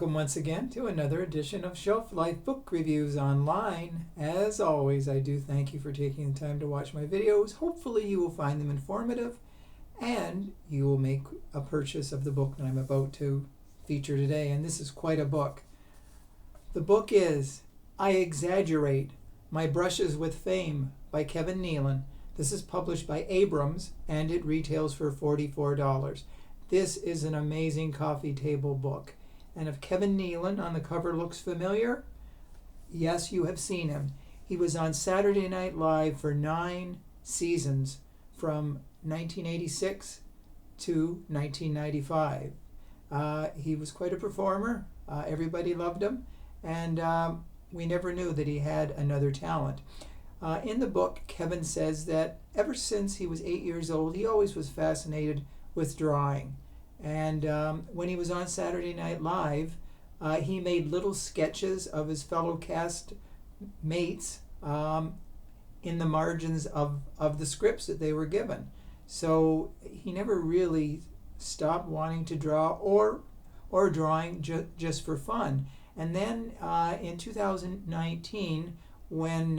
Welcome once again to another edition of Shelf Life Book Reviews Online. As always, I do thank you for taking the time to watch my videos. Hopefully you will find them informative and you will make a purchase of the book that I'm about to feature today. And this is quite a book. The book is I Exaggerate, My Brushes with Fame by Kevin Nealon. This is published by Abrams and it retails for $44. This is an amazing coffee table book. And if Kevin Nealon on the cover looks familiar, yes, you have seen him. He was on Saturday Night Live for 9 seasons from 1986 to 1995. He was quite a performer. Everybody loved him. And we never knew that he had another talent. In the book, Kevin says that ever since he was 8 years old, he always was fascinated with drawing. And when he was on Saturday Night Live, he made little sketches of his fellow cast mates in the margins of the scripts that they were given. So he never really stopped wanting to draw or drawing just for fun. And then in 2019, when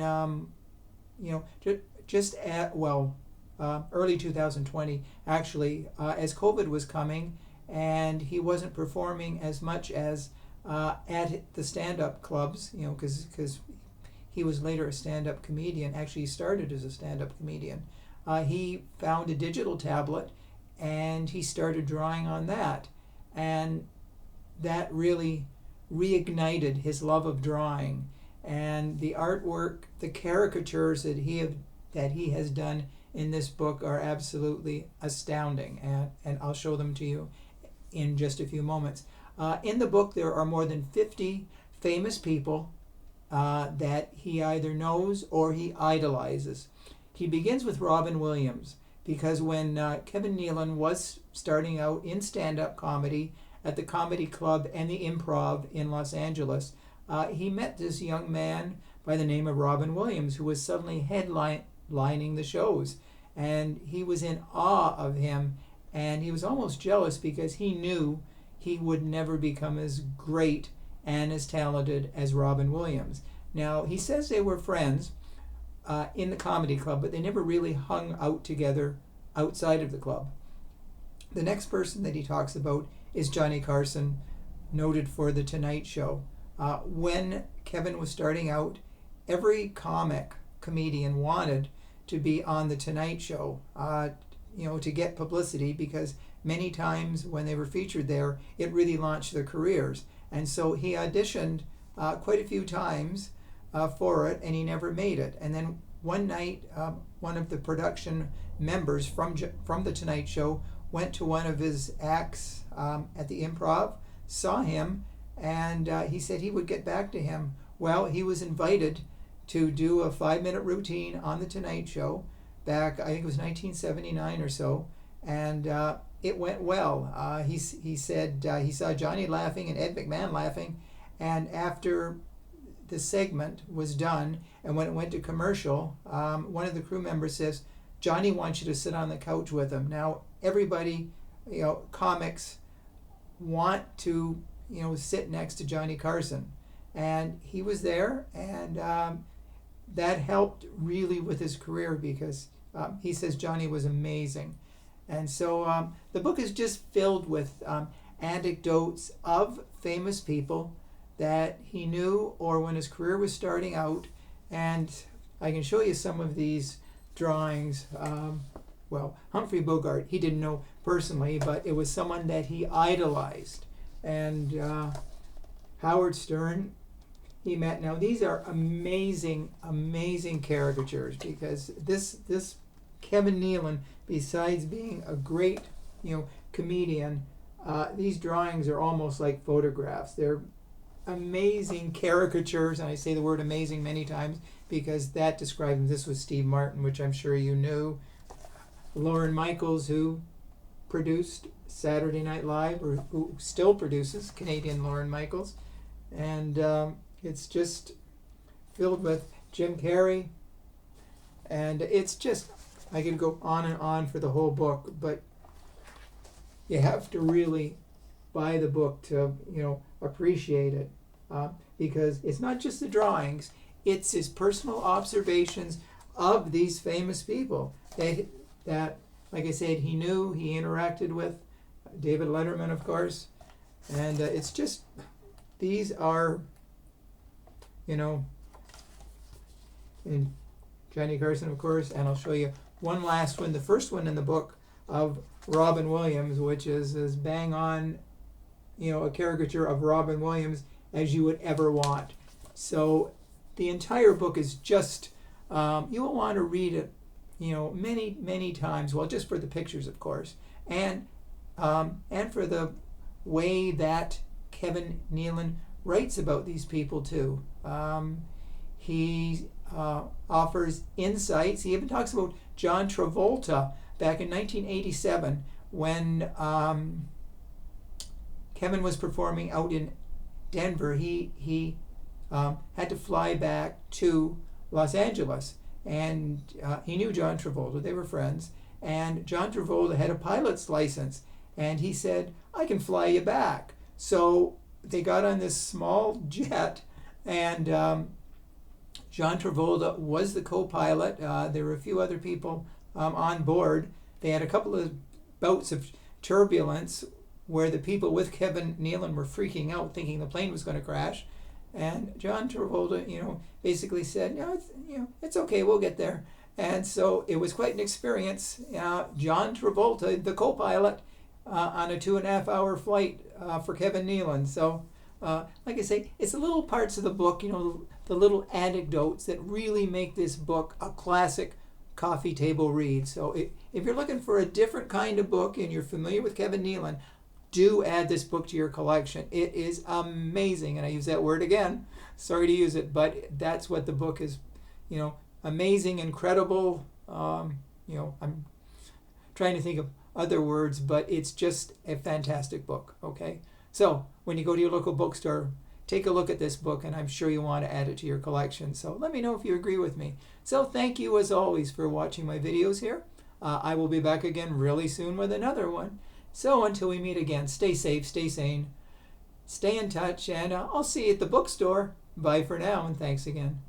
early 2020 actually, as COVID was coming and he wasn't performing as much as at the stand-up clubs, because he was later a stand-up comedian. Actually, he started as a stand-up comedian. He found a digital tablet and he started drawing on that, and that really reignited his love of drawing. And the artwork, the caricatures that he has done in this book are absolutely astounding, and I'll show them to you in just a few moments. In the book, there are more than 50 famous people that he either knows or he idolizes. He begins with Robin Williams, because when Kevin Nealon was starting out in stand-up comedy at the Comedy Club and the Improv in Los Angeles, he met this young man by the name of Robin Williams, who was suddenly headlining the shows, and he was in awe of him, and he was almost jealous because he knew he would never become as great and as talented as Robin Williams. Now, he says they were friends in the Comedy Club, but they never really hung out together outside of the club. The next person that he talks about is Johnny Carson, noted for The Tonight Show. When Kevin was starting out, every comedian wanted to be on The Tonight Show, to get publicity, because many times when they were featured there, it really launched their careers. And so he auditioned quite a few times for it, and he never made it. And then one night, one of the production members from The Tonight Show went to one of his acts at the Improv, saw him, and he said he would get back to him. Well, he was invited to do a 5-minute routine on The Tonight Show back, I think it was 1979 or so, and it went well. He said he saw Johnny laughing and Ed McMahon laughing, and after the segment was done and when it went to commercial, one of the crew members says, "Johnny wants you to sit on the couch with him." Now, everybody, comics want to, sit next to Johnny Carson. And he was there, and that helped really with his career, because he says Johnny was amazing. And so the book is just filled with anecdotes of famous people that he knew or when his career was starting out. And I can show you some of these drawings. Humphrey Bogart, he didn't know personally, but it was someone that he idolized. And Howard Stern, he met. Now, these are amazing, amazing caricatures, because this Kevin Nealon, besides being a great, comedian, these drawings are almost like photographs. They're amazing caricatures, and I say the word amazing many times because that describes them. This was Steve Martin, which I'm sure you knew. Lorne Michaels, who produced Saturday Night Live, or who still produces, Canadian Lorne Michaels. And it's just filled with Jim Carrey. And it's just, I could go on and on for the whole book, but you have to really buy the book to, appreciate it, because it's not just the drawings, it's his personal observations of these famous people that like I said, he knew, he interacted with. David Letterman, of course. And it's just, these are, and Johnny Carson, of course, and I'll show you one last one, the first one in the book of Robin Williams, which is as bang on, a caricature of Robin Williams as you would ever want. So the entire book is just, you will want to read it, many, many times. Well, just for the pictures, of course, and for the way that Kevin Nealon writes about these people too. He offers insights. He even talks about John Travolta back in 1987 when Kevin was performing out in Denver. He had to fly back to Los Angeles, and he knew John Travolta. They were friends, and John Travolta had a pilot's license, and he said, "I can fly you back." So they got on this small jet, and John Travolta was the co-pilot. There were a few other people on board. They had a couple of bouts of turbulence where the people with Kevin Nealon were freaking out, thinking the plane was going to crash. And John Travolta, basically said, it's okay, we'll get there. And so it was quite an experience. John Travolta, the co-pilot, on a 2.5-hour flight for Kevin Nealon. So, like I say, it's the little parts of the book, the little anecdotes that really make this book a classic coffee table read. So if you're looking for a different kind of book and you're familiar with Kevin Nealon, do add this book to your collection. It is amazing, and I use that word again. Sorry to use it, but that's what the book is. Amazing, incredible. I'm trying to think of other words, but it's just a fantastic book. Okay, so when you go to your local bookstore, take a look at this book, and I'm sure you want to add it to your collection. So let me know if you agree with me. So thank you as always for watching my videos here. I will be back again really soon with another one. So until we meet again, stay safe, stay sane, stay in touch, and I'll see you at the bookstore. Bye for now, and thanks again.